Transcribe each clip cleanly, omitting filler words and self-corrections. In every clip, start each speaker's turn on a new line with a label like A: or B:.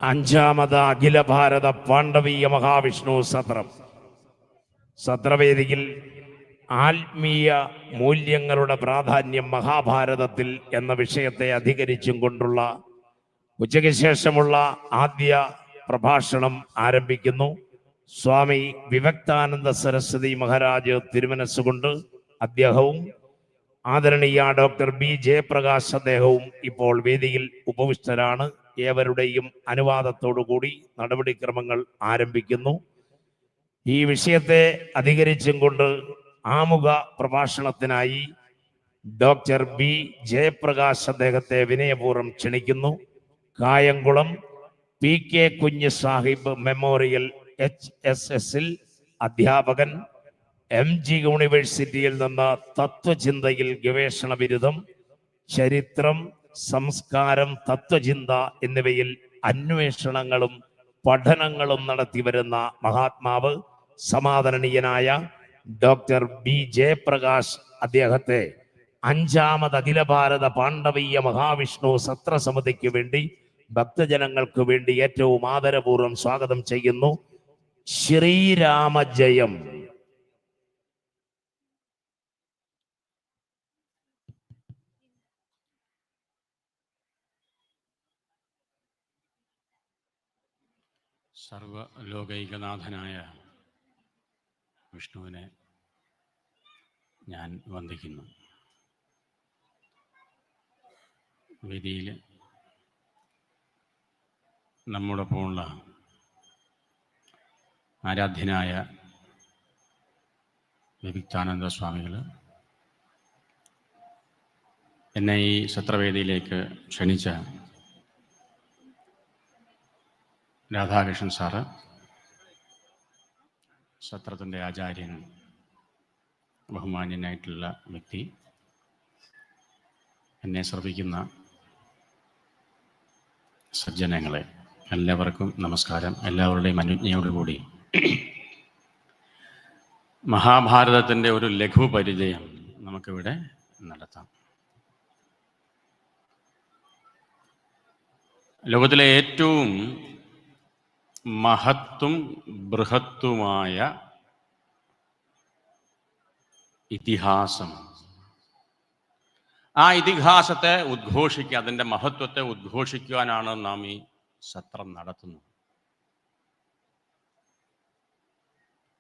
A: അഞ്ചാമത് അഖില ഭാരത പാണ്ഡവീയ മഹാവിഷ്ണു സത്രം. സത്രവേദിയിൽ ആത്മീയ മൂല്യങ്ങളുടെ പ്രാധാന്യം മഹാഭാരതത്തിൽ എന്ന വിഷയത്തെ അധികരിച്ചും കൊണ്ടുള്ള ഉച്ചയ്ക്ക് ശേഷമുള്ള ആദ്യ പ്രഭാഷണം ആരംഭിക്കുന്നു. സ്വാമി വിവേകാനന്ദ സരസ്വതി മഹാരാജ് തിരുമനസ്സുകൊണ്ട് അദ്ദേഹവും ആദരണീയ ഡോക്ടർ ബി ജയപ്രകാശ് അദ്ദേഹവും ഇപ്പോൾ വേദിയിൽ ഉപവിഷ്ടരാണ്. ഏവരുടെയും അനുവാദത്തോടുകൂടി നടപടിക്രമങ്ങൾ ആരംഭിക്കുന്നു. ഈ വിഷയത്തെ അധികരിച്ചും കൊണ്ട് ആമുഖ പ്രഭാഷണത്തിനായി ഡോക്ടർ ബി ജയപ്രകാശ് അദ്ദേഹത്തെ വിനയപൂർവ്വം ക്ഷണിക്കുന്നു. കായംകുളം പി കെ കുഞ്ഞ് സാഹിബ് മെമ്മോറിയൽ HSS അധ്യാപകൻ, MG യൂണിവേഴ്സിറ്റിയിൽ നിന്ന് തത്വചിന്തയിൽ ഗവേഷണ ബിരുദം, ചരിത്രം, സംസ്കാരം, തത്വചിന്ത എന്നിവയിൽ അന്വേഷണങ്ങളും പഠനങ്ങളും നടത്തിവരുന്ന മഹാത്മാവ് സമാദരണീയനായ ഡോക്ടർ ബി ജയപ്രകാശ് അദ്ദേഹത്തെ അഞ്ചാമത് അഖില ഭാരത പാണ്ഡവീയ മഹാവിഷ്ണു സത്രസമിതിക്ക് വേണ്ടി ഭക്തജനങ്ങൾക്ക് വേണ്ടി ഏറ്റവും ആദരപൂർവ്വം സ്വാഗതം ചെയ്യുന്നു. ശ്രീരാമജയം.
B: സർവലോകൈകനാഥനായ വിഷ്ണുവിനെ ഞാൻ വന്ദിക്കുന്നു. വേദിയിൽ നമ്മോടൊപ്പമുള്ള ആരാധ്യനായ വിവേകാനന്ദ സ്വാമികൾ, എന്നെ ഈ സത്രവേദിയിലേക്ക് ക്ഷണിച്ച രാധാകൃഷ്ണൻ സാറ്, സത്രത്തിൻ്റെ ആചാര്യൻ, ബഹുമാന്യനായിട്ടുള്ള വ്യക്തി, എന്നെ ശ്രവിക്കുന്ന സജ്ജനങ്ങളെ, എല്ലാവർക്കും നമസ്കാരം. എല്ലാവരുടെയും അനുജ്ഞയോടുകൂടി മഹാഭാരതത്തിൻ്റെ ഒരു ലഘു പരിചയം നമുക്കിവിടെ നടത്താം. ലോകത്തിലെ ഏറ്റവും മഹത്തും ബൃഹത്തുമായ ഇതിഹാസം, ആ ഇതിഹാസത്തെ ഉദ്ഘോഷിക്കുക, അതിൻ്റെ മഹത്വത്തെ ഉദ്ഘോഷിക്കുവാനാണ് നാം ഈ സത്രം നടത്തുന്നത്.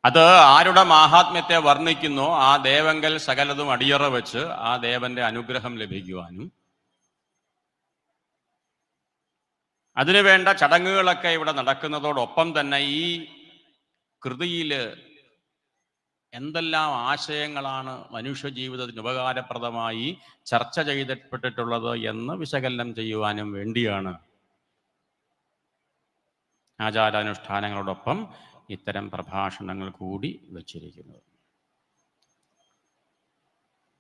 B: അത് ആരുടെ മാഹാത്മ്യത്തെ വർണ്ണിക്കുന്നോ ആ ദേവങ്കൽ സകലതും അടിയറ വെച്ച് ആ ദേവന്റെ അനുഗ്രഹം ലഭിക്കുവാനും അതിനുവേണ്ട ചടങ്ങുകളൊക്കെ ഇവിടെ നടക്കുന്നതോടൊപ്പം തന്നെ ഈ കൃതിയിൽ എന്തെല്ലാം ആശയങ്ങളാണ് മനുഷ്യ ജീവിതത്തിന് ഉപകാരപ്രദമായി ചർച്ച ചെയ്യപ്പെട്ടിട്ടുള്ളത് എന്ന് വിശകലനം ചെയ്യുവാനും വേണ്ടിയാണ് ആചാരാനുഷ്ഠാനങ്ങളോടൊപ്പം ഇത്തരം പ്രഭാഷണങ്ങൾ കൂടി വച്ചിരിക്കുന്നത്.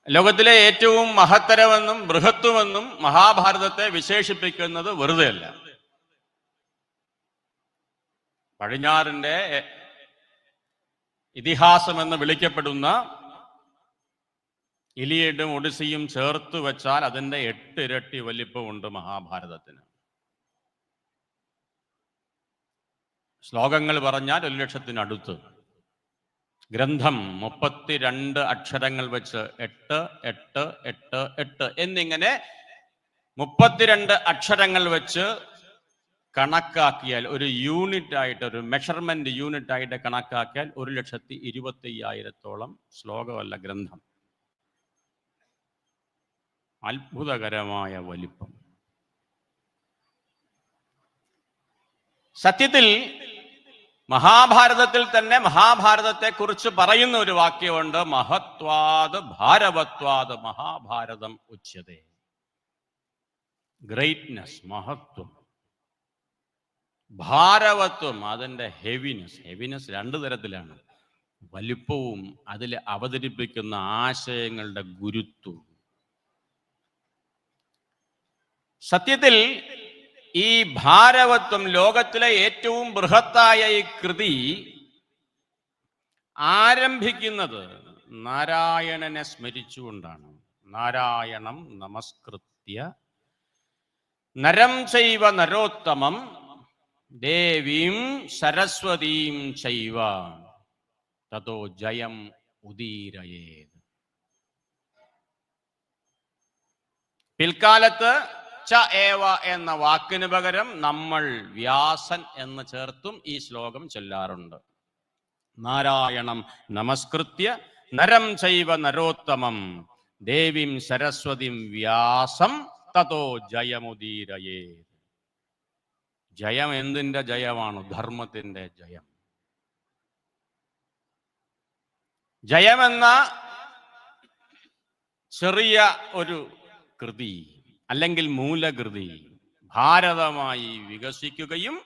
B: ലോകത്തിലെ ഏറ്റവും മഹത്തരമെന്നും ബൃഹത്വമെന്നും മഹാഭാരതത്തെ വിശേഷിപ്പിക്കുന്നത് വെറുതെയല്ല. പടിഞ്ഞാറിൻ്റെ ഇതിഹാസമെന്ന് വിളിക്കപ്പെടുന്ന ഇലിയഡും ഒഡിസിയും ചേർത്ത് വെച്ചാൽ അതിൻ്റെ 8 ഇരട്ടി വലിപ്പമുണ്ട് മഹാഭാരതത്തിന്. ശ്ലോകങ്ങൾ പറഞ്ഞാൽ 1,00,000 ഗ്രന്ഥം 32 അക്ഷരങ്ങൾ വെച്ച് 8, 8, 8, 8 എന്നിങ്ങനെ 32 അക്ഷരങ്ങൾ വെച്ച് കണക്കാക്കിയാൽ, ഒരു യൂണിറ്റ് ആയിട്ട്, ഒരു മെഷർമെന്റ് യൂണിറ്റ് ആയിട്ട് കണക്കാക്കിയാൽ 1,25,000 ശ്ലോകമല്ല ഗ്രന്ഥം. അത്ഭുതകരമായ വലിപ്പം. സത്യത്തിൽ മഹാഭാരതത്തിൽ തന്നെ മഹാഭാരതത്തെ കുറിച്ച് പറയുന്ന ഒരു വാക്യമുണ്ട്, മഹത്വാത് ഭാരവത്വാത് മഹാഭാരതം ഉച്യതേ. ഗ്രേറ്റ്നെസ്, മഹത്വം, ഭാരവത്വം, അതിൻ്റെ ഹെവിനെസ്. ഹെവിനെസ് 2 തരത്തിലാണ്: വലിപ്പവും അതിൽ അവതരിപ്പിക്കുന്ന ആശയങ്ങളുടെ ഗുരുത്വവും. സത്യത്തിൽ ഈ ഭാരവത്വം, ലോകത്തിലെ ഏറ്റവും ബൃഹത്തായ ഈ കൃതി ആരംഭിക്കുന്നത് നാരായണനെ സ്മരിച്ചുകൊണ്ടാണ്. നാരായണം നമസ്കൃത്യ നരം ചൈവ നരോത്തമം ദേവീം സരസ്വതീം ചൈവ തതോ ജയം ഉദീരയേത്. പിൽക്കാലത്ത് ച ഏവ എന്ന വാക്കിന് പകരം നമ്മൾ വ്യാസൻ എന്ന് ചേർത്തും ഈ ശ്ലോകം ചൊല്ലാറുണ്ട്. നാരായണം നമസ്കൃത്യ നരം ചൈവ നരോത്തമം ദേവീം സരസ്വതിം വ്യാസം തതോ ജയമുദീരയേത്. ജയം എന്തിന്റെ ജയമാണ്? ധർമ്മത്തിന്റെ ജയം. ജയമെന്ന ചെറിയ ഒരു കൃതി അല്ലെങ്കിൽ മൂലകൃതി ഭാരതമായി വികസിക്കുകയും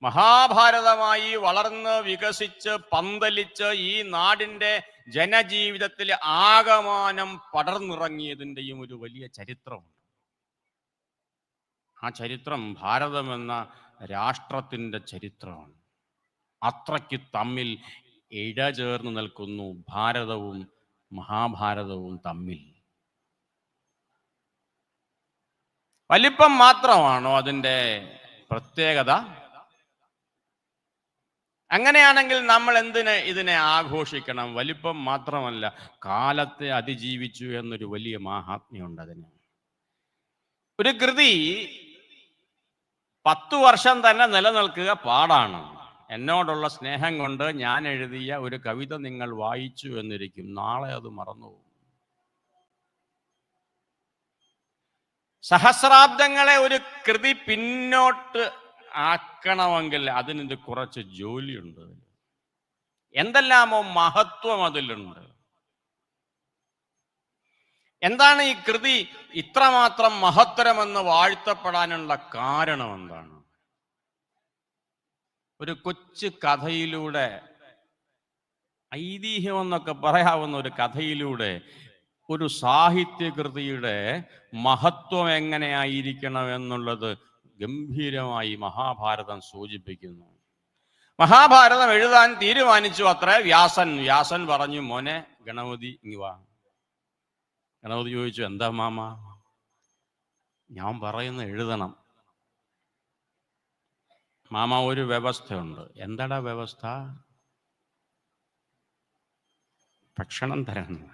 B: മഹാഭാരതമായി വളർന്ന് വികസിച്ച് പന്തലിച്ച് ഈ നാടിന്റെ ജനജീവിതത്തിൽ ആകമാനം പടർന്നിറങ്ങിയതിൻ്റെയും ഒരു വലിയ ചരിത്രമുണ്ട്. ആ ചരിത്രം ഭാരതമെന്ന രാഷ്ട്രത്തിൻ്റെ ചരിത്രമാണ്. അത്രയ്ക്ക് തമ്മിൽ ഇഴചേർന്ന് നിൽക്കുന്നു ഭാരതവും മഹാഭാരതവും തമ്മിൽ. വലിപ്പം മാത്രമാണോ അതിൻ്റെ പ്രത്യേകത? അങ്ങനെയാണെങ്കിൽ നമ്മൾ എന്തിന് ഇതിനെ ആഘോഷിക്കണം? വലിപ്പം മാത്രമല്ല, കാലത്തെ അതിജീവിച്ചു എന്നൊരു വലിയ മാഹാത്മ്യമുണ്ട് അതിന്. ഒരു കൃതി 10 വർഷം തന്നെ നിലനിൽക്കുക പാടാണ്. എന്നോടുള്ള സ്നേഹം കൊണ്ട് ഞാൻ എഴുതിയ ഒരു കവിത നിങ്ങൾ വായിച്ചു എന്നിരിക്കും, നാളെ അത് മറന്നുപോകും. സഹസ്രാബ്ദങ്ങളെ ഒരു കൃതി പിന്നോട്ട് ആക്കണമെങ്കിൽ അതിന് കുറച്ച് ജോലിയുണ്ട്. എന്തെല്ലാമോ മഹത്വം അതിലുണ്ട്. എന്താണ് ഈ കൃതി ഇത്രമാത്രം മഹത്തരമെന്ന് വാഴ്ത്തപ്പെടാനുള്ള കാരണം എന്താണ്? ഒരു കൊച്ചു കഥയിലൂടെ, ഐതിഹ്യമെന്നൊക്കെ പറയാവുന്ന ഒരു കഥയിലൂടെ ഒരു സാഹിത്യകൃതിയുടെ മഹത്വം എങ്ങനെയായിരിക്കണം എന്നുള്ളത് ഗംഭീരമായി മഹാഭാരതം സൂചിപ്പിക്കുന്നു. മഹാഭാരതം എഴുതാൻ തീരുമാനിച്ചു അത്ര വ്യാസൻ. വ്യാസൻ പറഞ്ഞു, മോനെ ഗണപതി ഇങ്ങ് വാ. ഗണപതി ചോദിച്ചു, എന്താ മാമ? ഞാൻ പറയുന്ന എഴുതണം. മാമ, ഒരു വ്യവസ്ഥയുണ്ട്. എന്താടാ വ്യവസ്ഥ? ഭക്ഷണം തരണം.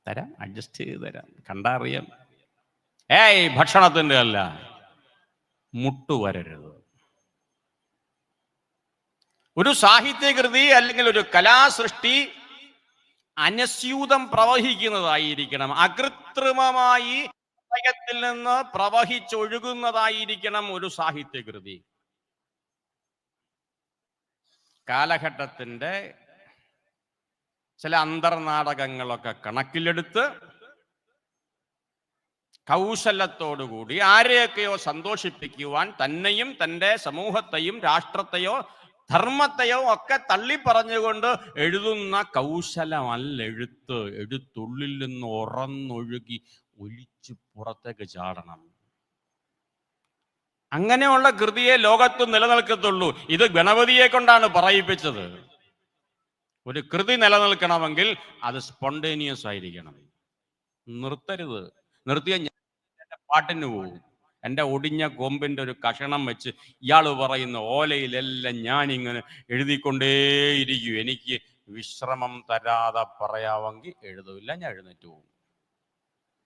B: തരാം, അഡ്ജസ്റ്റ് ചെയ്ത് തരാം, കണ്ടറിയാം. ഏയ്, ഭക്ഷണത്തിൻ്റെ അല്ല, മുട്ടുവരരുത്. ഒരു സാഹിത്യകൃതി അല്ലെങ്കിൽ ഒരു കലാസൃഷ്ടി അനസ്യൂതം പ്രവഹിക്കുന്നതായിരിക്കണം. അകൃത്രിമമായി ഹൃദയത്തിൽ നിന്ന് പ്രവഹിച്ചൊഴുകുന്നതായിരിക്കണം ഒരു സാഹിത്യകൃതി. കാലഘട്ടത്തിന്റെ ചില അന്തർനാടകങ്ങളൊക്കെ കണക്കിലെടുത്ത് കൗശലത്തോടുകൂടി ആരെയൊക്കെയോ സന്തോഷിപ്പിക്കുവാൻ തന്നെയും തൻ്റെ സമൂഹത്തെയും രാഷ്ട്രത്തെയോ ധർമ്മത്തെയോ ഒക്കെ തള്ളിപ്പറഞ്ഞുകൊണ്ട് എഴുതുന്ന കൗശലമല്ല എഴുത്ത്. എഴുത്തുള്ളിൽ നിന്ന് ഉറന്നൊഴുകി ഒലിച്ചു പുറത്തേക്ക് ചാടണം. അങ്ങനെയുള്ള കൃതിയെ ലോകത്ത് നിലനിൽക്കത്തുള്ളൂ. ഇത് ഗണപതിയെ കൊണ്ടാണ് പറയിപ്പിച്ചത്. ഒരു കൃതി നിലനിൽക്കണമെങ്കിൽ അത് സ്പോണ്ടേനിയസ് ആയിരിക്കണം. നിർത്തരുത്. നിർത്തിയ ഞാൻ എൻ്റെ പാട്ടിന് പോകും. എൻ്റെ ഒടിഞ്ഞ കൊമ്പിൻ്റെ ഒരു കഷണം വെച്ച് ഇയാൾ പറയുന്ന ഓലയിലെല്ലാം ഞാനിങ്ങനെ എഴുതിക്കൊണ്ടേയിരിക്കും. എനിക്ക് വിശ്രമം തരാതെ പറയാമെങ്കിൽ എഴുതില്ല, ഞാൻ എഴുന്നേറ്റ് പോകും.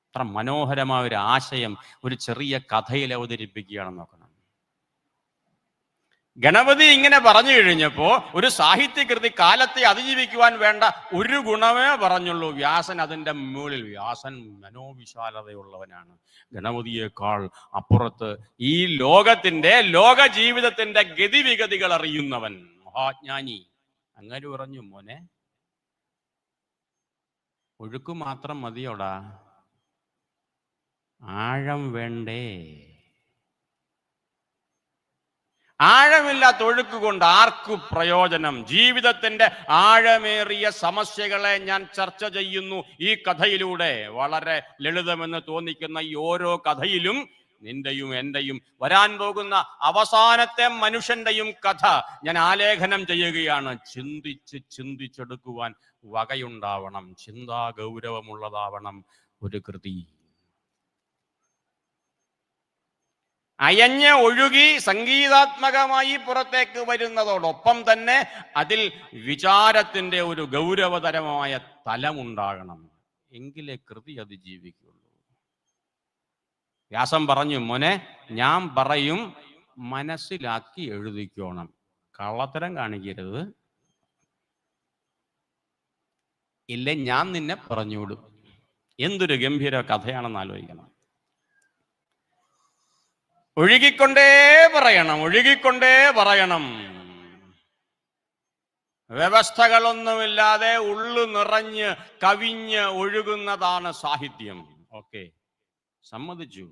B: അത്ര മനോഹരമായ ഒരു ആശയം ഒരു ചെറിയ കഥയിൽ അവതരിപ്പിക്കുകയാണെന്ന് നോക്കണം. ഗണപതി ഇങ്ങനെ പറഞ്ഞു കഴിഞ്ഞപ്പോ ഒരു സാഹിത്യകൃതി കാലത്തെ അതിജീവിക്കുവാൻ വേണ്ട ഒരു ഗുണമേ പറഞ്ഞുള്ളൂ. വ്യാസൻ അതിൻ്റെ മുകളിൽ. വ്യാസൻ മനോവിശാലതയുള്ളവനാണ്. ഗണപതിയേക്കാൾ അപ്പുറത്ത് ഈ ലോകത്തിന്റെ ലോക ജീവിതത്തിന്റെ ഗതിവിഗതികൾ അറിയുന്നവൻ, മഹാജ്ഞാനി. അങ്ങനെ പറഞ്ഞു, മോനെ ഒഴുക്ക് മാത്രം മതിയോടാ, ആഴം വേണ്ടേ? ആഴമില്ലാത്ത ഒഴുക്ക് കൊണ്ട് ആർക്കു പ്രയോജനം? ജീവിതത്തിന്റെ ആഴമേറിയ സമസ്യകളെ ഞാൻ ചർച്ച ചെയ്യുന്നു ഈ കഥയിലൂടെ. വളരെ ലളിതമെന്ന് തോന്നിക്കുന്ന ഈ ഓരോ കഥയിലും നിന്റെയും എന്റെയും വരാൻ പോകുന്ന അവസാനത്തെ മനുഷ്യന്റെയും കഥ ഞാൻ ആലേഖനം ചെയ്യുകയാണ്. ചിന്തിച്ചെടുക്കുവാൻ വകയുണ്ടാവണം, ചിന്താ ഗൗരവമുള്ളതാവണം ഒരു കൃതി. അയഞ്ഞ് ഒഴുകി സംഗീതാത്മകമായി പുറത്തേക്ക് വരുന്നതോടൊപ്പം തന്നെ അതിൽ വിചാരത്തിന്റെ ഒരു ഗൗരവതരമായ തലമുണ്ടാകണം. എങ്കിലേ കൃതി അതിജീവിക്കുള്ളൂ. വ്യാസം പറഞ്ഞു, മോനെ ഞാൻ പറയും മനസ്സിലാക്കി എഴുതിക്കോണം, കള്ളത്തരം കാണിക്കരുത്, ഇല്ലേ ഞാൻ നിന്നെ പറഞ്ഞുവിടും. എന്തൊരു ഗംഭീര കഥയാണെന്ന് ആലോചിക്കണം. ഒഴുകിക്കൊണ്ടേ പറയണം, ഒഴുകിക്കൊണ്ടേ പറയണം. വ്യവസ്ഥകളൊന്നുമില്ലാതെ ഉള്ളു നിറഞ്ഞ് കവിഞ്ഞ് ഒഴുകുന്നതാണ് സാഹിത്യം. ഓക്കെ, സമ്മതിച്ചു.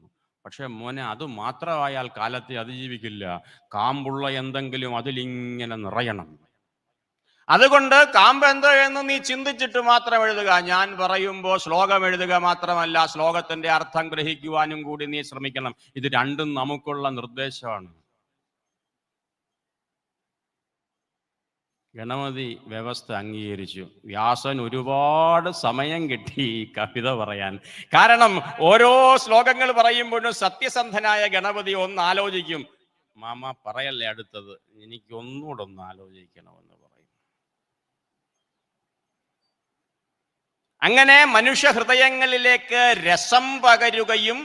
B: പക്ഷെ മോനെ അത് മാത്രമായാൽ കാലത്തെ അതിജീവിക്കില്ല. കാമ്പുള്ള എന്തെങ്കിലും അതിലിങ്ങനെ നിറയണം. അതുകൊണ്ട് കാമ്പ് എന്തോ എന്ന് നീ ചിന്തിച്ചിട്ട് മാത്രം എഴുതുക. ഞാൻ പറയുമ്പോൾ ശ്ലോകം എഴുതുക മാത്രമല്ല, ശ്ലോകത്തിന്റെ അർത്ഥം ഗ്രഹിക്കുവാനും കൂടി നീ ശ്രമിക്കണം. ഇത് രണ്ടും നമുക്കുള്ള നിർദ്ദേശമാണ്. ഗണപതി വ്യവസ്ഥ അംഗീകരിച്ചു. വ്യാസൻ ഒരുപാട് സമയം കിട്ടി ഈ കവിത പറയാൻ. കാരണം ഓരോ ശ്ലോകങ്ങൾ പറയുമ്പോഴും സത്യസന്ധനായ ഗണപതി ഒന്ന് ആലോചിക്കും. മാമ പറയല്ലേ അടുത്തത്, എനിക്കൊന്നുകൂടെ ഒന്ന് ആലോചിക്കണമെന്ന് പറയും. അങ്ങനെ മനുഷ്യ ഹൃദയങ്ങളിലേക്ക് രസം പകരുകയും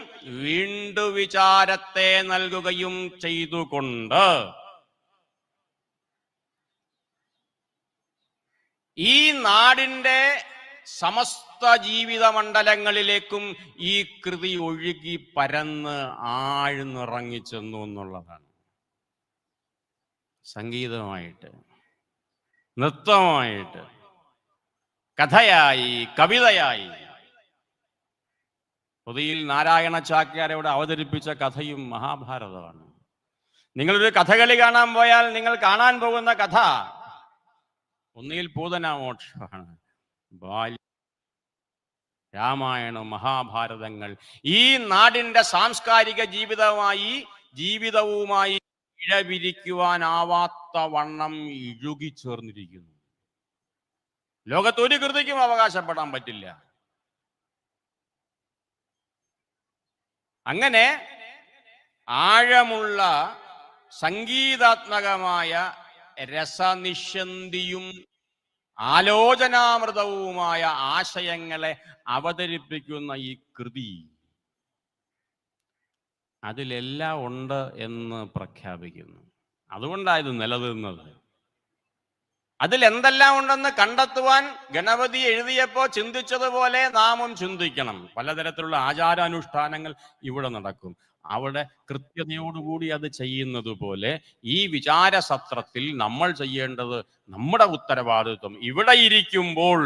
B: വീണ്ടു വിചാരത്തെ നൽകുകയും ചെയ്തുകൊണ്ട് ഈ നാടിൻ്റെ സമസ്ത ജീവിത മണ്ഡലങ്ങളിലേക്കും ഈ കൃതി ഒഴുകി പരന്ന് ആഴ്ന്നിറങ്ങിച്ചെന്നു എന്നുള്ളതാണ്. സംഗീതമായിട്ട്, നൃത്തമായിട്ട്, കഥയായി, കവിതയായി. പൊതിയിൽ നാരായണ ചാക്യാരോട് അവതരിപ്പിച്ച കഥയും മഹാഭാരതമാണ്. നിങ്ങളൊരു കഥകളി കാണാൻ പോയാൽ നിങ്ങൾ കാണാൻ പോകുന്ന കഥ ഒന്നിൽ പൂതനാമോക്ഷമാണ്, രാമായണം, മഹാഭാരതങ്ങൾ ഈ നാടിന്റെ സാംസ്കാരിക ജീവിതവുമായി ഇഴപിരിക്കുവാനാവാത്ത വണ്ണം ഇഴുകിച്ചേർന്നിരിക്കുന്നു. ലോകത്ത് ഒരു കൃതിക്കും അവകാശപ്പെടാൻ പറ്റില്ല. അങ്ങനെ ആഴമുള്ള സംഗീതാത്മകമായ രസനിഷ്യന്തിയും ആലോചനാമൃതവുമായ ആശയങ്ങളെ അവതരിപ്പിക്കുന്ന ഈ കൃതി അതിലെല്ലാം ഉണ്ട് എന്ന് പ്രഖ്യാപിക്കുന്നു. അതുകൊണ്ടായത് നിലനിന്നത്. അതിൽ എന്തെല്ലാം ഉണ്ടെന്ന് കണ്ടെത്തുവാൻ ഗണപതി എഴുതിയപ്പോൾ ചിന്തിച്ചതുപോലെ നാമും ചിന്തിക്കണം. പലതരത്തിലുള്ള ആചാരാനുഷ്ഠാനങ്ങൾ ഇവിടെ നടക്കും. അവിടെ കൃത്യതയോടുകൂടി അത് ചെയ്യുന്നത് പോലെ ഈ വിചാരസത്രത്തിൽ നമ്മൾ ചെയ്യേണ്ടത് നമ്മുടെ ഉത്തരവാദിത്വം. ഇവിടെ ഇരിക്കുമ്പോൾ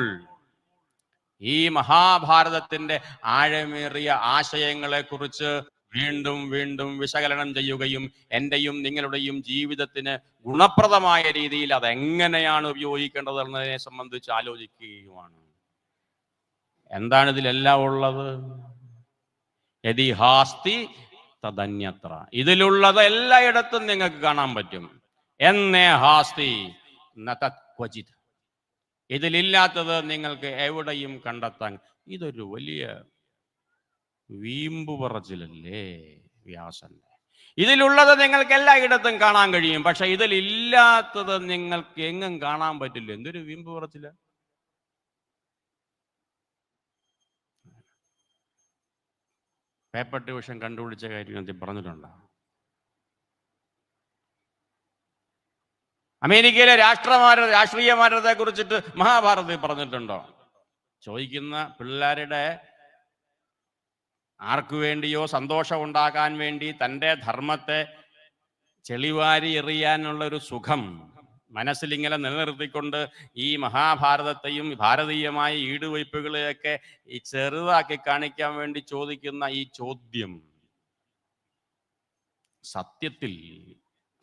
B: ഈ മഹാഭാരതത്തിന്റെ ആഴമേറിയ ആശയങ്ങളെ കുറിച്ച് വീണ്ടും വീണ്ടും വിശകലനം ചെയ്യുകയും എന്റെയും നിങ്ങളുടെയും ജീവിതത്തിന് ഗുണപ്രദമായ രീതിയിൽ അതെങ്ങനെയാണ് ഉപയോഗിക്കേണ്ടത് എന്നതിനെ സംബന്ധിച്ച് ആലോചിക്കുകയുമാണ്. എന്താണ് ഇതിലെല്ലാം ഉള്ളത്? യതിഹാസ്തി തദന്യത്ര. ഇതിലുള്ളത് എല്ലായിടത്തും നിങ്ങൾക്ക് കാണാൻ പറ്റും. എന്നേ ഹാസ്തി നതത്ക്വചിത്. ഇതിലില്ലാത്തത് നിങ്ങൾക്ക് എവിടെയും കണ്ടെത്താൻ. ഇതൊരു വലിയ വീമ്പു പറച്ചിലല്ലേ വ്യാസന്റെ? ഇതിലുള്ളത് നിങ്ങൾക്ക് എല്ലായിടത്തും കാണാൻ കഴിയും, പക്ഷെ ഇതിലില്ലാത്തത് നിങ്ങൾക്ക് എങ്ങും കാണാൻ പറ്റില്ല. എന്തൊരു വീമ്പു പറച്ചില! പേപ്പർ ഡിവിഷൻ കണ്ടുപിടിച്ച കാര്യം ഞാൻ പറഞ്ഞിട്ടുണ്ടോ? അമേരിക്കയിലെ രാഷ്ട്രീയമാരത്തെ കുറിച്ചിട്ട് മഹാഭാരതത്തിൽ പറഞ്ഞിട്ടുണ്ടോ? ചോദിക്കുന്ന പിള്ളേരുടെ ആർക്കു വേണ്ടിയോ സന്തോഷം ഉണ്ടാക്കാൻ വേണ്ടി തൻ്റെ ധർമ്മത്തെ ചെളിവാരി എറിയാനുള്ള ഒരു സുഖം മനസ്സിലിങ്ങനെ നിലനിർത്തിക്കൊണ്ട് ഈ മഹാഭാരതത്തെയും ഭാരതീയമായ ഈടുവയ്പ്പുകളെയൊക്കെ ഈ ചെറുതാക്കി കാണിക്കാൻ വേണ്ടി ചോദിക്കുന്ന ഈ ചോദ്യം സത്യത്തിൽ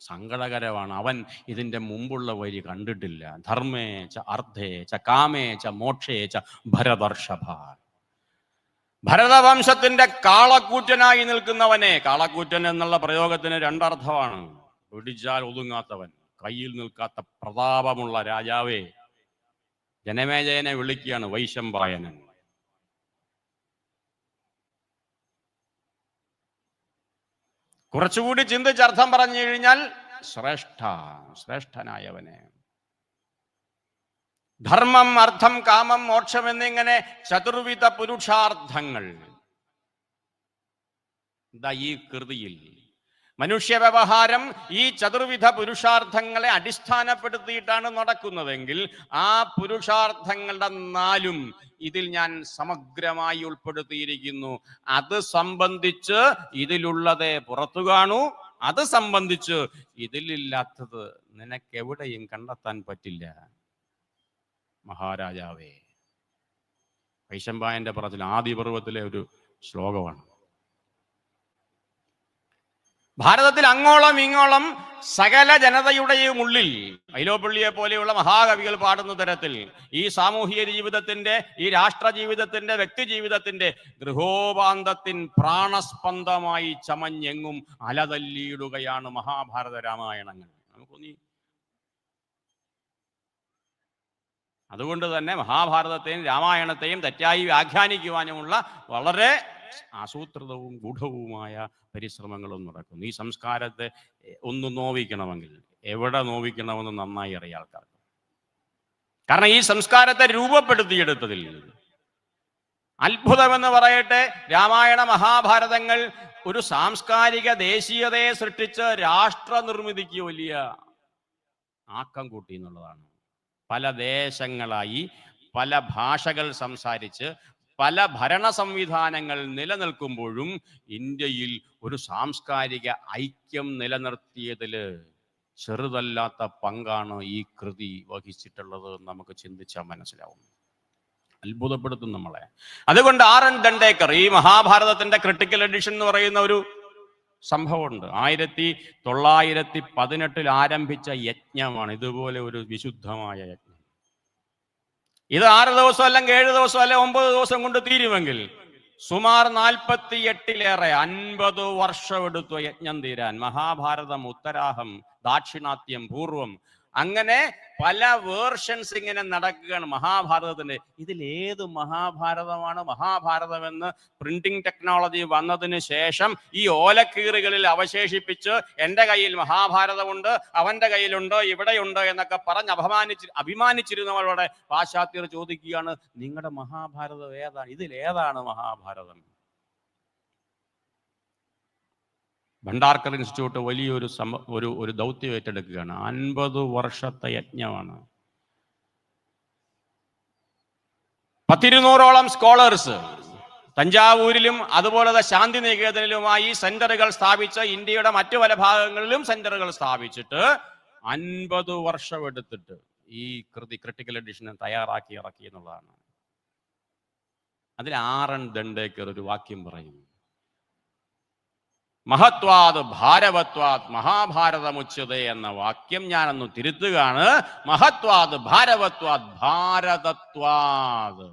B: സങ്കടകരമാണ്. അവൻ ഇതിൻ്റെ മുമ്പുള്ള വരി കണ്ടിട്ടില്ല. ധർമ്മേ ച അർത്ഥേ ച കാമേ ച മോക്ഷേ ച ഭരതർഷഭ. ഭരതവംശത്തിന്റെ കാളക്കൂറ്റനായി നിൽക്കുന്നവനെ. കാളക്കൂറ്റൻ എന്നുള്ള പ്രയോഗത്തിന് രണ്ടർത്ഥമാണ്. പിടിച്ചാൽ ഒതുങ്ങാത്തവൻ, കയ്യിൽ നിൽക്കാത്ത പ്രതാപമുള്ള രാജാവേ. ജനമേജയനെ വിളിക്കുകയാണ് വൈശമ്പായനൻ. കുറച്ചുകൂടി ചിന്തിച്ച് അർത്ഥം പറഞ്ഞു കഴിഞ്ഞാൽ ശ്രേഷ്ഠനായവനെ. ധർമ്മം, അർത്ഥം, കാമം, മോക്ഷം എന്നിങ്ങനെ ചതുർവിധ പുരുഷാർത്ഥങ്ങൾ ഈ കൃതിയിൽ. മനുഷ്യ വ്യവഹാരം ഈ ചതുർവിധ പുരുഷാർത്ഥങ്ങളെ അടിസ്ഥാനപ്പെടുത്തിയിട്ടാണ് നടക്കുന്നതെങ്കിൽ ആ പുരുഷാർത്ഥങ്ങളുടെ 4 ഇതിൽ ഞാൻ സമഗ്രമായി ഉൾപ്പെടുത്തിയിരിക്കുന്നു. അത് സംബന്ധിച്ച് ഇതിലുള്ളതേ പുറത്തു കാണൂ, അത് സംബന്ധിച്ച് ഇതിലില്ലാത്തത് നിനക്കെവിടെയും കണ്ടെത്താൻ പറ്റില്ല. മഹാരാജാവേ, വൈശമ്പായന്റെ പറച്ചിൽ ആദിപർവ്വത്തിലെ ഒരു ശ്ലോകമാണ്. ഭാരതത്തിൽ അങ്ങോളം ഇങ്ങോളം സകല ജനതയുടെയും ഉള്ളിൽ വൈലോപ്പിള്ളിയെ പോലെയുള്ള മഹാകവികൾ പാടുന്ന തരത്തിൽ ഈ സാമൂഹിക ജീവിതത്തിന്റെ, ഈ രാഷ്ട്ര ജീവിതത്തിന്റെ, വ്യക്തി ജീവിതത്തിന്റെ ഗൃഹോപാന്തത്തിൻ പ്രാണസ്പന്ദമായി ചമഞ്ഞെങ്ങും അലതല്ലിയിടുകയാണ് മഹാഭാരത രാമായണങ്ങൾ. നമുക്കൊന്നി അതുകൊണ്ട് തന്നെ മഹാഭാരതത്തെയും രാമായണത്തെയും തെറ്റായി വ്യാഖ്യാനിക്കുവാനുമുള്ള വളരെ ആസൂത്രിതവും ഗൂഢവുമായ പരിശ്രമങ്ങളും നടക്കുന്നു. ഈ സംസ്കാരത്തെ ഒന്ന് നോവിക്കണമെങ്കിൽ എവിടെ നോവിക്കണമെന്ന് നന്നായി അറിയാം ആൾക്കാർക്ക്. കാരണം ഈ സംസ്കാരത്തെ രൂപപ്പെടുത്തിയെടുത്തതിൽ അത്ഭുതമെന്ന് പറയട്ടെ, രാമായണ മഹാഭാരതങ്ങൾ ഒരു സാംസ്കാരിക ദേശീയതയെ സൃഷ്ടിച്ച് രാഷ്ട്ര നിർമ്മിതിക്ക് വലിയ ആക്കം കൂട്ടി എന്നുള്ളതാണ്. പല ദേശങ്ങളായി പല ഭാഷകൾ സംസാരിച്ച് പല ഭരണ സംവിധാനങ്ങൾ നിലനിൽക്കുമ്പോഴും ഇന്ത്യയിൽ ഒരു സാംസ്കാരിക ഐക്യം നിലനിർത്തിയതിൽ ചെറുതല്ലാത്ത പങ്കാണ് ഈ കൃതി വഹിച്ചിട്ടുള്ളത്. നമുക്ക് ചിന്തിച്ചാൽ മനസ്സിലാവും. അത്ഭുതപ്പെടുത്തും നമ്മളെ. അതുകൊണ്ട് R.N. ദണ്ഡേക്കർ ഈ മഹാഭാരതത്തിന്റെ ക്രിട്ടിക്കൽ എഡിഷൻ എന്ന് പറയുന്ന ഒരു സംഭവമുണ്ട്. 1918 ആരംഭിച്ച യജ്ഞമാണ്. ഇതുപോലെ ഒരു വിശുദ്ധമായ യജ്ഞം. ഇത് 6 ദിവസം അല്ലെങ്കിൽ 7 ദിവസം അല്ലെങ്കിൽ 9 ദിവസം കൊണ്ട് തീരുമെങ്കിൽ സുമാർ 48-ലേറെ 50 വർഷം എടുത്തു യജ്ഞം തീരാൻ. മഹാഭാരതം, ഉത്തരാഹം, ദാക്ഷിണാത്യം, പൂർവം, അങ്ങനെ പല വേർഷൻസ് ഇങ്ങനെ നടക്കുകയാണ് മഹാഭാരതത്തിന്റെ. ഇതിൽ ഏത് മഹാഭാരതമാണ് മഹാഭാരതമെന്ന് പ്രിന്റിംഗ് ടെക്നോളജി വന്നതിന് ശേഷം ഈ ഓലക്കീറുകളിൽ അവശേഷിപ്പിച്ച് എൻ്റെ കയ്യിൽ മഹാഭാരതമുണ്ട്, അവന്റെ കയ്യിലുണ്ട്, ഇവിടെയുണ്ട് എന്നൊക്കെ പറഞ്ഞ് അഭിമാനിച്ചിരുന്നവരുടെ പാശ്ചാത്യർ ചോദിക്കുകയാണ്, നിങ്ങളുടെ മഹാഭാരതം ഏതാണ്? ഇതിലേതാണ് മഹാഭാരതം? ഭണ്ഡാർക്കർ ഇൻസ്റ്റിറ്റ്യൂട്ട് വലിയൊരു ഒരു ദൗത്യം ഏറ്റെടുക്കുകയാണ്. 50 വർഷത്തെ യജ്ഞമാണ്. 200ഓളം സ്കോളേഴ്സ് തഞ്ചാവൂരിലും അതുപോലെ ശാന്തിനികേതനിലുമായി സെന്ററുകൾ സ്ഥാപിച്ച് ഇന്ത്യയുടെ മറ്റു പല ഭാഗങ്ങളിലും സെന്ററുകൾ സ്ഥാപിച്ചിട്ട് 50 വർഷം എടുത്തിട്ട് ഈ കൃതി ക്രിട്ടിക്കൽ എഡിഷൻ തയ്യാറാക്കി ഇറക്കി എന്നുള്ളതാണ്. അതിൽ R.N. ദണ്ഡേക്കർ ഒരു വാക്യം പറയും, മഹത്വാത് ഭാരവത്വാത് മഹാഭാരതമുച്യതേ എന്ന വാക്യം ഞാനൊന്ന് തിരുത്തുകയാണ്. മഹത്വാത് ഭാരവത്വാത് ഭാരതത്വാത്.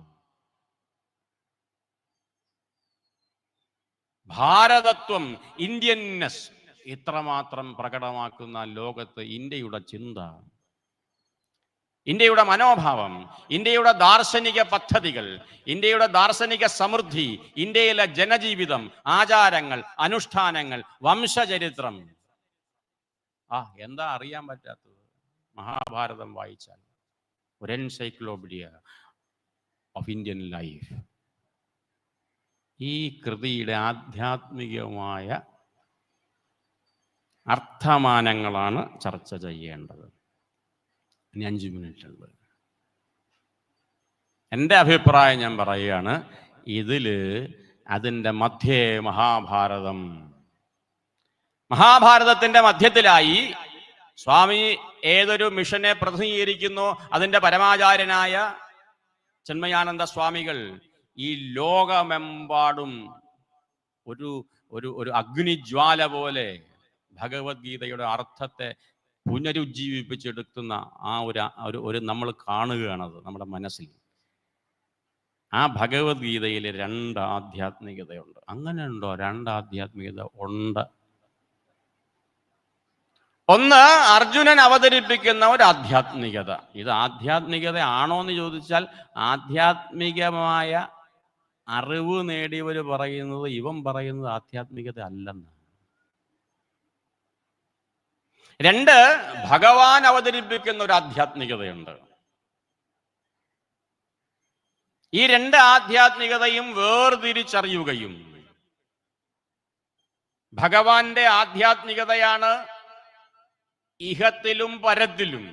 B: ഭാരതത്വം, ഇന്ത്യൻനെസ് ഇത്രമാത്രം പ്രകടമാക്കുന്ന ലോകത്ത് ഇന്ത്യയുടെ ചിന്ത, ഇന്ത്യയുടെ മനോഭാവം, ഇന്ത്യയുടെ ദാർശനിക പദ്ധതികൾ, ഇന്ത്യയുടെ ദാർശനിക സമൃദ്ധി, ഇന്ത്യയിലെ ജനജീവിതം, ആചാരങ്ങൾ, അനുഷ്ഠാനങ്ങൾ, വംശചരിത്രം, എന്താ അറിയാൻ പറ്റാത്തത്? മഹാഭാരതം വായിച്ചാൽ ഒരു എൻസൈക്ലോപീഡിയ ഓഫ് ഇന്ത്യൻ ലൈഫ്. ഈ കൃതിയുടെ ആധ്യാത്മികമായ അർത്ഥമാനങ്ങളാണ് ചർച്ച ചെയ്യേണ്ടത്. ഇനി 5 മിനിറ്റ് ഉണ്ട്. എൻ്റെ അഭിപ്രായം ഞാൻ പറയുകയാണ്. ഇതില് അതിൻ്റെ മധ്യേ മഹാഭാരതത്തിന്റെ മധ്യത്തിലായി സ്വാമി ഏതൊരു മിഷനെ പ്രതിനിധീകരിക്കുന്നു അതിൻ്റെ പരമാചാര്യനായ ചിന്മയാനന്ദ സ്വാമികൾ ഈ ലോകമെമ്പാടും ഒരു അഗ്നിജ്വാല പോലെ ഭഗവത്ഗീതയുടെ അർത്ഥത്തെ പുനരുജ്ജീവിപ്പിച്ചെടുക്കുന്ന ഒരു നമ്മൾ കാണുകയാണത് നമ്മുടെ മനസ്സിൽ. ആ ഭഗവത്ഗീതയിൽ 2 ആധ്യാത്മികതയുണ്ട്. അങ്ങനെ ഉണ്ടോ? 2 ആധ്യാത്മികത ഉണ്ട്. ഒന്ന് അർജുനൻ അവതരിപ്പിക്കുന്ന ഒരു ആധ്യാത്മികത. ഇത് ആധ്യാത്മികത ആണോ എന്ന് ചോദിച്ചാൽ ആധ്യാത്മികമായ അറിവ് നേടിയവർ പറയുന്നത്, ഇവൻ പറയുന്നത് ആധ്യാത്മികത അല്ലെന്ന്. രണ്ട്, ഭഗവാൻ അവതരിപ്പിക്കുന്ന ഒരു ആധ്യാത്മികതയുണ്ട്. ഈ രണ്ട് ആധ്യാത്മികതയും വേർതിരിച്ചറിയുകയും, ഭഗവാന്റെ ആധ്യാത്മികതയാണ് ഇഹത്തിലും പരത്തിലും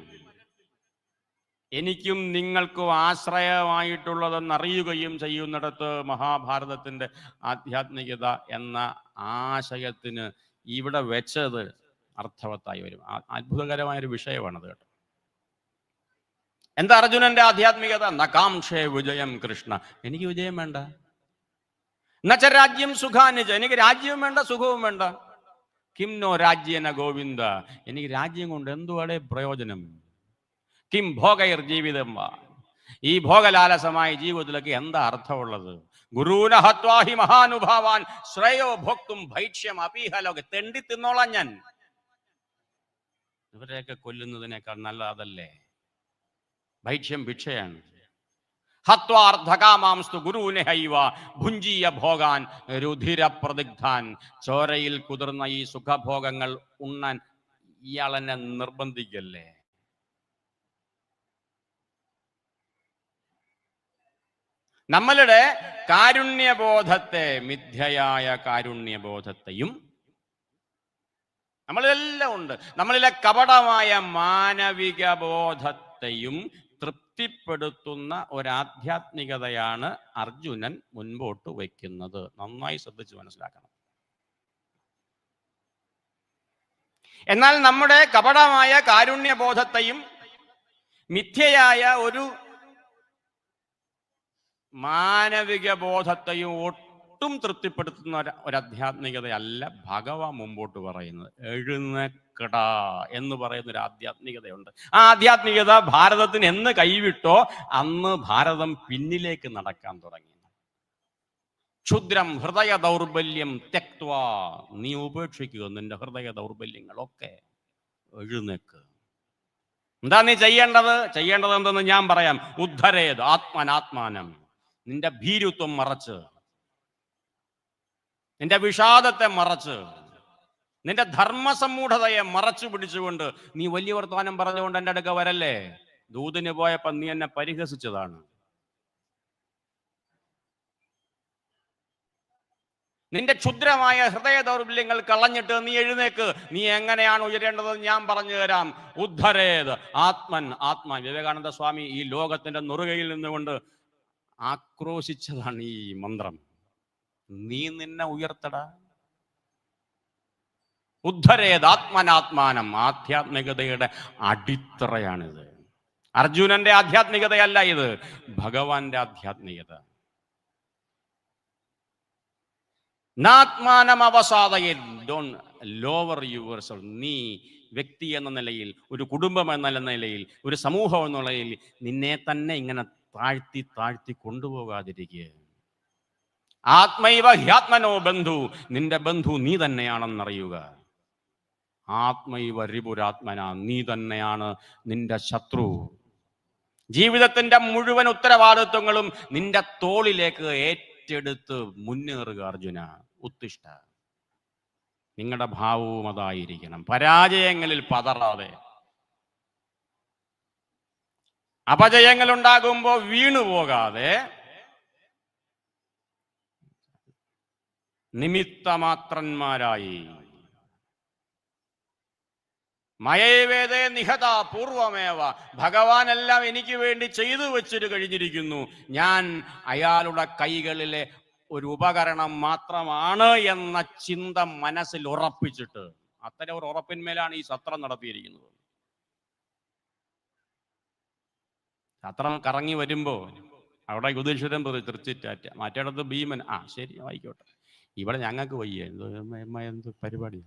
B: എനിക്കും നിങ്ങൾക്കും ആശ്രയമായിട്ടുള്ളതെന്നറിയുകയും ചെയ്യുന്നിടത്ത് മഹാഭാരതത്തിന്റെ ആധ്യാത്മികത എന്ന ആശയത്തിന് ഇവിടെ വെച്ചത് അർത്ഥവത്തായി വരും. അത്ഭുതകരമായൊരു വിഷയമാണത് കേട്ടോ. എന്താ അർജുനന്റെ ആധ്യാത്മികത? നകാംക്ഷേ വിജയം കൃഷ്ണ, എനിക്ക് വിജയം വേണ്ട. എന്നുവെച്ചാൽ രാജ്യം സുഖാനുജ, എനിക്ക് രാജ്യവും വേണ്ട സുഖവും വേണ്ട. കിം നോ രാജ്യന ഗോവിന്ദ, എനിക്ക് രാജ്യം കൊണ്ട് എന്തുവാടേ പ്രയോജനം? കിം ഭോഗൈർ ജീവിതം വാ, ഈ ഭോഗലാലസമായ ജീവിതത്തിലൊക്കെ എന്താ അർത്ഥമുള്ളത്? ഗുരുന ഹത്വാഹി മഹാനുഭാവാൻ ശ്രേയോ ഭോക്തും ഭൈക്ഷ്യം അപീഹലോക, തെണ്ടി തിന്നോളാം ഞാൻ. ഇവരെയൊക്കെ കൊല്ലുന്നതിനേക്കാൾ നല്ല അതല്ലേ? ഭൈക്ഷ്യം ഭിക്ഷയാണ്. ഹത്വാർദ്ധകാമാംസ്തു ഗുരുവിനെ ഹൈവ ഭുഞ്ചീയ ഭോഗാൻ രുധിര പ്രതിഗ്ധാൻ, ചോരയിൽ കുതിർന്ന ഈ സുഖഭോഗങ്ങൾ ഉണ്ണാൻ ഇയാളെന്നെ നിർബന്ധിക്കല്ലേ? നമ്മളുടെ കാരുണ്യബോധത്തെ, മിഥ്യയായ കാരുണ്യബോധത്തെയും, നമ്മളിലെല്ലാം ഉണ്ട്, നമ്മളിലെ കപടമായ മാനവിക ബോധത്തെയും തൃപ്തിപ്പെടുത്തുന്ന ഒരാധ്യാത്മികതയാണ് അർജുനൻ മുൻപോട്ട് വയ്ക്കുന്നത്. നന്നായി ശ്രദ്ധിച്ച് മനസ്സിലാക്കണം. എന്നാൽ നമ്മുടെ കപടമായ കാരുണ്യബോധത്തെയും മിഥ്യയായ ഒരു മാനവിക ബോധത്തെയും ഒട്ടും തൃപ്തിപ്പെടുത്തുന്ന ഒരാധ്യാത്മികതയല്ല ഭഗവാൻ മുമ്പോട്ട് പറയുന്നത്. എഴുന്നേക്കടാ എന്ന് പറയുന്ന ഒരു ആധ്യാത്മികതയുണ്ട്. ആ ആധ്യാത്മികത ഭാരതത്തിന് എന്ന് കൈവിട്ടോ അന്ന് ഭാരതം പിന്നിലേക്ക് നടക്കാൻ തുടങ്ങി. ക്ഷുദ്രം ഹൃദയ ദൗർബല്യം തെക്വാ, നീ ഉപേക്ഷിക്കുക നിന്റെ ഹൃദയ ദൗർബല്യങ്ങളൊക്കെ, എഴുന്നേക്ക്. എന്താ നീ ചെയ്യേണ്ടത് എന്തെന്ന് ഞാൻ പറയാം. ഉദ്ധരേത് ആത്മനാത്മാനം, നിന്റെ ഭീരുത്വം മറച്ച്, നിന്റെ വിഷാദത്തെ മറച്ച്, നിന്റെ ധർമ്മസമ്മൂഢതയെ മറച്ചു പിടിച്ചുകൊണ്ട് നീ വലിയ വർത്തമാനം പറഞ്ഞുകൊണ്ട് എൻ്റെ അടുക്ക വരല്ലേ. ദൂതിന് പോയപ്പോ നീ എന്നെ പരിഹസിച്ചതാണ്. നിന്റെ ക്ഷുദ്രമായ ഹൃദയ ദൗർബല്യങ്ങൾ കളഞ്ഞിട്ട് നീ എഴുന്നേക്ക്. നീ എങ്ങനെയാണ് ഉയരേണ്ടതെന്ന് ഞാൻ പറഞ്ഞു തരാം. ഉദ്ധരേത് ആത്മാൻ. വിവേകാനന്ദ സ്വാമി ഈ ലോകത്തിന്റെ നുറുകയിൽ നിന്നുകൊണ്ട് ആക്രോശിച്ചതാണ് ഈ മന്ത്രം. നീ നിന്നെ ഉയർത്തട. ഉദ്ധരേത് ആത്മനാത്മാനം, ആധ്യാത്മികതയുടെ അടിത്തറയാണിത്. അർജുനന്റെ ആധ്യാത്മികതയല്ല ഇത്, ഭഗവാന്റെ ആധ്യാത്മികത. നാത്മാനം അവസാദയെ, ഡോണ്ട് ലോവർ യുവർസെൽഫ്. നീ വ്യക്തി എന്ന നിലയിൽ, ഒരു കുടുംബം എന്ന നിലയിൽ, ഒരു സമൂഹം എന്ന നിലയിൽ നിന്നെ തന്നെ ഇങ്ങനെ താഴ്ത്തി കൊണ്ടുപോകാതിരിക്കുക. ആത്മൈവ ഹ്യാത്മനോ ബന്ധു, നിന്റെ ബന്ധു നീ തന്നെയാണെന്നറിയുക. ആത്മൈവ രിപുരാത്മന, നീ തന്നെയാണ് നിന്റെ ശത്രു. ജീവിതത്തിന്റെ മുഴുവൻ ഉത്തരവാദിത്വങ്ങളും നിന്റെ തോളിലേക്ക് ഏറ്റെടുത്ത് മുന്നേറുക അർജുന. ഉത്തിഷ്ഠ. നിങ്ങളുടെ ഭാവവും അതായിരിക്കണം. പരാജയങ്ങളിൽ പതറാതെ, അപജയങ്ങൾ ഉണ്ടാകുമ്പോൾ വീണുപോകാതെ, നിമിത്തമാത്രന്മാരായി മയേവേദേ നിഹത പൂർവമേവ, ഭഗവാൻ എല്ലാം എനിക്ക് വേണ്ടി ചെയ്തു വെച്ചിട്ട് കഴിഞ്ഞിരിക്കുന്നു, ഞാൻ അയാളുടെ കൈകളിലെ ഒരു ഉപകരണം മാത്രമാണ് എന്ന ചിന്ത മനസ്സിൽ ഉറപ്പിച്ചിട്ട്, അത്തരം ഒരു ഉറപ്പിന്മേലാണ് ഈ സത്രം നടത്തിയിരിക്കുന്നത്. സത്രം കറങ്ങി വരുമ്പോ അവിടെ യുധിഷ്ഠിരൻ തൃച്ചിറ്റാറ്റ, മറ്റേടത്ത് ഭീമൻ. ശരി ആയിക്കോട്ടെ, ഇവിടെ ഞങ്ങൾക്ക് വയ്യ, എന്ത് പരിപാടി.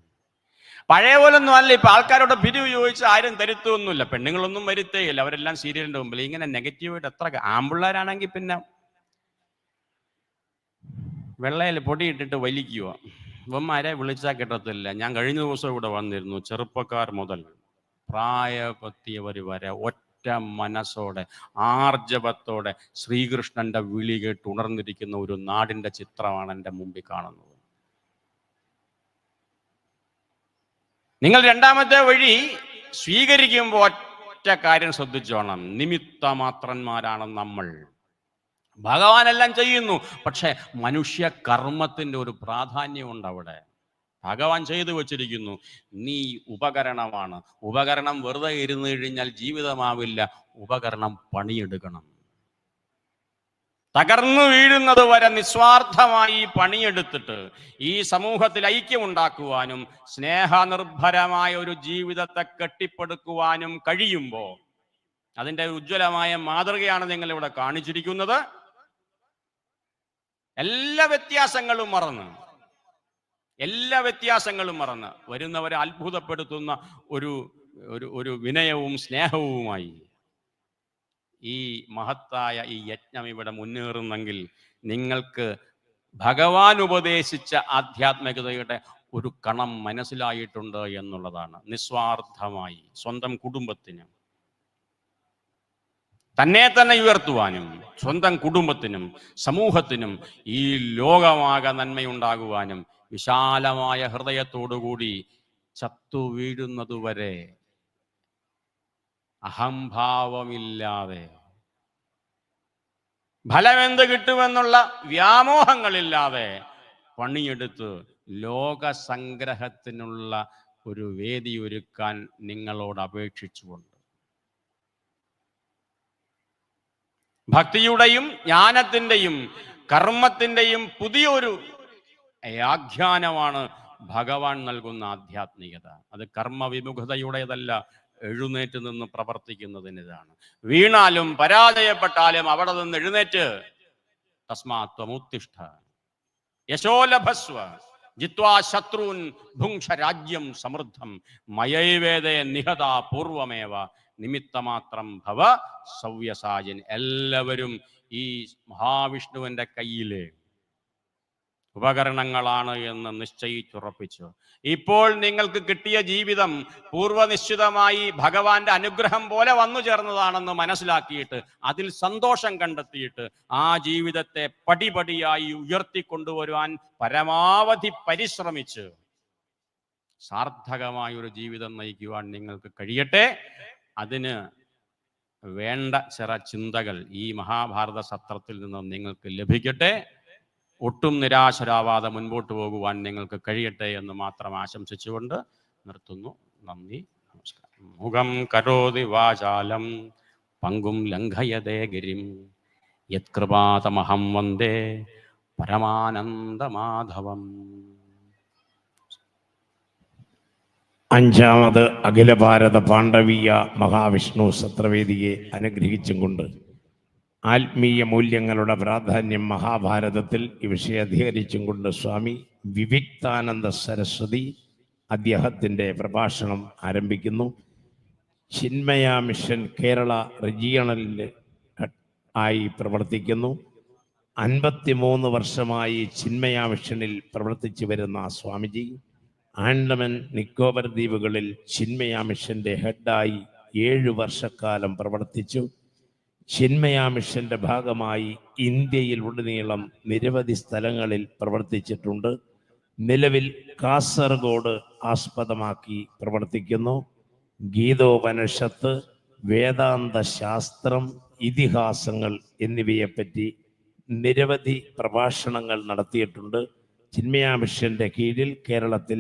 B: പഴയ പോലൊന്നും അല്ല. ഇപ്പൊ ആൾക്കാരോട് പിരിവ് ചോദിച്ച് ആരും തരുത്തൊന്നുമില്ല. പെണ്ണുങ്ങളൊന്നും വരുത്തേയില്ല, അവരെല്ലാം സീരിയലിന്റെ മുമ്പിൽ. ഇങ്ങനെ നെഗറ്റീവായിട്ട് എത്ര ആമ്പിള്ളേരാണെങ്കിൽ പിന്നെ വെള്ളയിൽ പൊടിയിട്ടിട്ട് വലിക്കുക. ഇവന്മാരെ വിളിച്ചാൽ കിട്ടത്തില്ല. ഞാൻ കഴിഞ്ഞ ദിവസം ഇവിടെ വന്നിരുന്നു. ചെറുപ്പക്കാർ മുതൽ പ്രായപത്തിയവർ വരെ ഒറ്റ മനസ്സോടെ ആർജവത്തോടെ ശ്രീകൃഷ്ണന്റെ വിളി കേട്ട് ഉണർന്നിരിക്കുന്ന ഒരു നാടിന്റെ ചിത്രമാണ് എൻ്റെ മുമ്പിൽ കാണുന്നത്. നിങ്ങൾ രണ്ടാമത്തെ വഴി സ്വീകരിക്കുമ്പോൾ ഒറ്റ കാര്യം ശ്രദ്ധിച്ചോണം, നിമിത്തമാത്രന്മാരാണ് നമ്മൾ. ഭഗവാനെല്ലാം ചെയ്യുന്നു, പക്ഷെ മനുഷ്യ കർമ്മത്തിന്റെ ഒരു പ്രാധാന്യമുണ്ട് അവിടെ. ഭഗവാൻ ചെയ്തു വച്ചിരിക്കുന്നു, നീ ഉപകരണമാണ്. ഉപകരണം വെറുതെ ഇരുന്ന് കഴിഞ്ഞാൽ ജീവിതമാവില്ല, ഉപകരണം പണിയെടുക്കണം. തകർന്നു വീഴുന്നത് വരെ നിസ്വാർത്ഥമായി പണിയെടുത്തിട്ട് ഈ സമൂഹത്തിൽ ഐക്യമുണ്ടാക്കുവാനും സ്നേഹനിർഭരമായ ഒരു ജീവിതത്തെ കെട്ടിപ്പടുക്കുവാനും കഴിയുമ്പോൾ അതിൻ്റെ ഉജ്ജ്വലമായ മാതൃകയാണ് നിങ്ങൾ ഇവിടെ കാണിച്ചിരിക്കുന്നത്. എല്ലാ വ്യത്യാസങ്ങളും മറന്ന് വരുന്നവരെ അത്ഭുതപ്പെടുത്തുന്ന ഒരു വിനയവും സ്നേഹവുമായി ഈ മഹത്തായ ഈ യജ്ഞം ഇവിടെ മുന്നേറുന്നെങ്കിൽ നിങ്ങൾക്ക് ഭഗവാൻ ഉപദേശിച്ച ആധ്യാത്മികതയുടെ ഒരു കണം മനസ്സിലായിട്ടുണ്ട് എന്നുള്ളതാണ്. നിസ്വാർത്ഥമായി സ്വന്തം കുടുംബത്തിന് തന്നെ ഉയർത്തുവാനും സ്വന്തം കുടുംബത്തിനും സമൂഹത്തിനും ഈ ലോകമാകെ നന്മയുണ്ടാകുവാനും വിശാലമായ ഹൃദയത്തോടുകൂടി ചത്തു വീഴുന്നതുവരെ അഹംഭാവമില്ലാതെ ഫലമെന്ത് കിട്ടുമെന്നുള്ള വ്യാമോഹങ്ങളില്ലാതെ പണിയെടുത്ത് ലോകസംഗ്രഹത്തിനുള്ള ഒരു വേദി ഒരുക്കാൻ നിങ്ങളോട് അപേക്ഷിച്ചുകൊണ്ട് ഭക്തിയുടെയും ജ്ഞാനത്തിൻ്റെയും കർമ്മത്തിൻ്റെയും പുതിയൊരു ആഖ്യാനമാണ് ഭഗവാൻ നൽകുന്ന ആധ്യാത്മികത. അത് കർമ്മവിമുഖതയുടേതല്ല, എഴുന്നേറ്റ് നിന്ന് പ്രവർത്തിക്കുന്നതിനാണ്. വീണാലും പരാജയപ്പെട്ടാലും അവിടെ നിന്ന് എഴുന്നേറ്റ് തസ്മാത്വമുത്തിഷ്ഠ യശോലഭസ്വ ജിത്വാ ശത്രുൻ ഭുങ്ക്ഷ രാജ്യം സമൃദ്ധം മയൈവേദേ നിഹതാ പൂർവമേവ നിമിത്തമാത്രം ഭവ സവ്യസായൻ. എല്ലാവരും ഈ മഹാവിഷ്ണുവിൻ്റെ കയ്യിലെ ഉപകരണങ്ങളാണ് എന്ന് നിശ്ചയിച്ചുറപ്പിച്ചു. ഇപ്പോൾ നിങ്ങൾക്ക് കിട്ടിയ ജീവിതം പൂർവനിശ്ചിതമായി ഭഗവാന്റെ അനുഗ്രഹം പോലെ വന്നു ചേർന്നതാണെന്ന് മനസ്സിലാക്കിയിട്ട് അതിൽ സന്തോഷം കണ്ടെത്തിയിട്ട് ആ ജീവിതത്തെ പടിപടിയായി ഉയർത്തിക്കൊണ്ടുവരുവാൻ പരമാവധി പരിശ്രമിച്ച് സാർത്ഥകമായ ഒരു ജീവിതം നയിക്കുവാൻ നിങ്ങൾക്ക് കഴിയട്ടെ. അതിന് വേണ്ട ചില ചിന്തകൾ ഈ മഹാഭാരത സത്രത്തിൽ നിന്ന് നിങ്ങൾക്ക് ലഭിക്കട്ടെ. ഒട്ടും നിരാശരാവാതെ മുൻപോട്ട് പോകുവാൻ നിങ്ങൾക്ക് കഴിയട്ടെ എന്ന് മാത്രം ആശംസിച്ചുകൊണ്ട് നിർത്തുന്നു. നന്ദി, നമസ്കാരം. മുഖം കരോതി വാചാലം പങ്കും ലംഘയതേ ഗിരിം യത്കൃപാതമഹം വന്ദേ പരമാനന്ദമാധവം.
A: അഞ്ചാമത് അഖില ഭാരത പാണ്ഡവീയ മഹാവിഷ്ണു സത്രവേദിയെ അനുഗ്രഹിച്ചും കൊണ്ട് ആത്മീയ മൂല്യങ്ങളുടെ പ്രാധാന്യം മഹാഭാരതത്തിൽ ഈ വിഷയം അധികരിച്ചും കൊണ്ട് സ്വാമി വിവിക്താനന്ദ സരസ്വതി അദ്ദേഹത്തിൻ്റെ പ്രഭാഷണം ആരംഭിക്കുന്നു. ചിന്മയ മിഷൻ കേരള റീജിയണലിൽ ആയി പ്രവർത്തിക്കുന്നു. 53 വർഷമായി ചിന്മയ മിഷനിൽ പ്രവർത്തിച്ചു വരുന്ന സ്വാമിജി ആൻഡമാൻ നിക്കോബർ ദ്വീപുകളിൽ ചിന്മയ മിഷന്റെ ഹെഡായി 7 വർഷക്കാലം പ്രവർത്തിച്ചു. ചിന്മയ മിഷന്റെ ഭാഗമായി ഇന്ത്യയിൽ ഉടനീളം നിരവധി സ്ഥലങ്ങളിൽ പ്രവർത്തിച്ചിട്ടുണ്ട്. നിലവിൽ കാസർഗോഡ് ആസ്പദമാക്കി പ്രവർത്തിക്കുന്നു. ഗീതോപനിഷത്ത്, വേദാന്ത ശാസ്ത്രം, ഇതിഹാസങ്ങൾ എന്നിവയെപ്പറ്റി നിരവധി പ്രഭാഷണങ്ങൾ നടത്തിയിട്ടുണ്ട്. ചിന്മയ മിഷന്റെ കീഴിൽ കേരളത്തിൽ